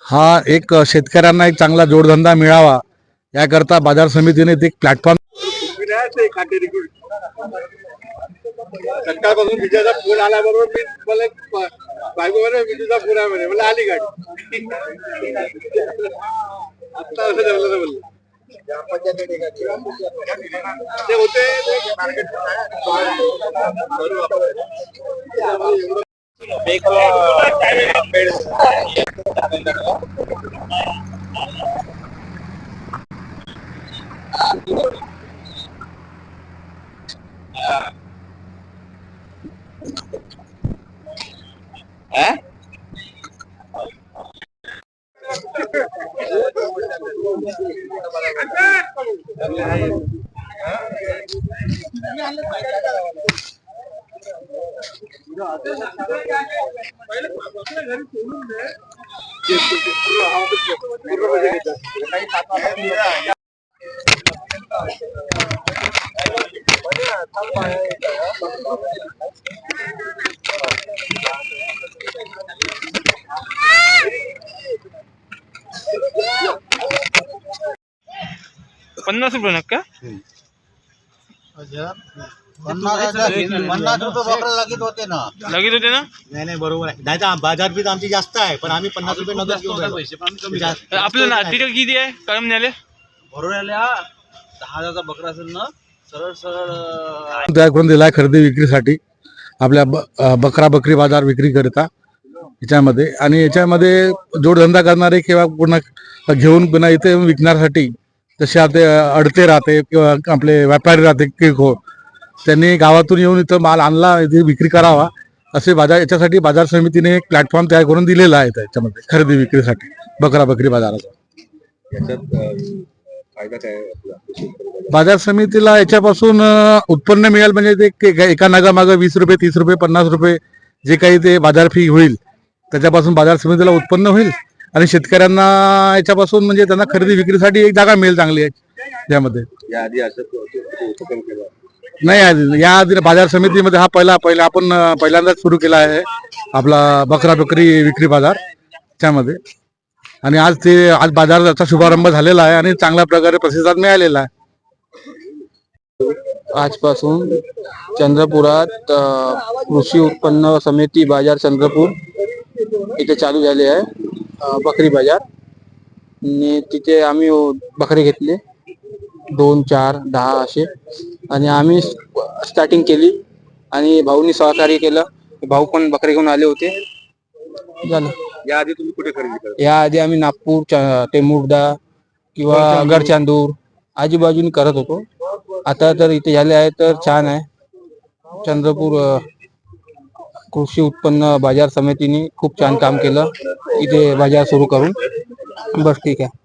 हा एक शेतकऱ्यांना एक चांगला जोडधंदा मिळावा याकरता बाजार समितीने एक प्लॅटफॉर्म सकाळपासून विजयाचा फोन आल्याबरोबर मी मला बायकोवर विजूचा फोन आहे म्हणे मला आली गाडी आता असं ठरलं बोललं ते होते ₹50 नक्का 50 रुपये बकरा लगीत होते ना नाही बरोबर आहे. नाही तर बाजार बीज आमची जास्त आहे पण आम्ही 50 रुपये नगद घेऊन राहिलो. आपलं नाटिक किती आहे कळमण्याले भरोड्याला 10,000चा बकरा असेल ना सरळ सरळ तयार करून दिला आहे खरेदी विक्रीसाठी आपल्या बकरा बकरी बाजार विक्री करता याच्यामध्ये. आणि याच्यामध्ये जोडधंदा करणारे किंवा पुन्हा घेऊन पुन्हा इथे विकण्यासाठी तसे ते अडते राहते किंवा आपले व्यापारी राहते किरकोळ त्यांनी गावातून येऊन इथं माल आणला इथे विक्री करावा असे बाजार याच्यासाठी बाजार समितीने एक प्लॅटफॉर्म तयार करून दिलेला आहे त्याच्यामध्ये खरेदी विक्रीसाठी बकरा बकरी बाजाराचा. बाजार समितीला याच्यापासून उत्पन्न मिळेल म्हणजे ते एका नगामागं 20 रुपये 30 रुपये 50 रुपये जे काही ते बाजार फी होईल त्याच्यापासून बाजार समितीला उत्पन्न होईल आणि शेतकऱ्यांना याच्यापासून म्हणजे त्यांना खरेदी विक्रीसाठी एक जागा मिळेल चांगली आहे यामध्ये. नाही या आधी बाजार समितीमध्ये हा पहिला आपण पहिल्यांदाच सुरू केला आहे आपला बकरा बकरी विक्री बाजार त्यामध्ये. आणि आज बाजाराचा शुभारंभ झालेला आहे आणि चांगल्या प्रकारे प्रतिसाद मिळालेला आहे. आजपासून चंद्रपुरात कृषी उत्पन्न समिती बाजार चंद्रपूर इथे चालू झाले आहे बकरी बाजार. आणि तिथे आम्ही बकरे घेतले 2, 4, 10 असे आणि आम्ही स्टार्टिंग केली आणि भाऊनी सहकार्य केलं. भाऊ पण बकरे घेऊन आले होते. झालं. याआधी तुम्ही कुठे खरेदी करता? याआधी आम्ही नागपूर टेमुर्दा किंवा गडचांदूर आजूबाजूने करत होतो. आता तर इथे झाले आहे तर छान आहे. चंद्रपूर कृषी उत्पन्न बाजार समितीने खूप छान काम केलं इथे बाजार सुरू करून. बस ठीक आहे.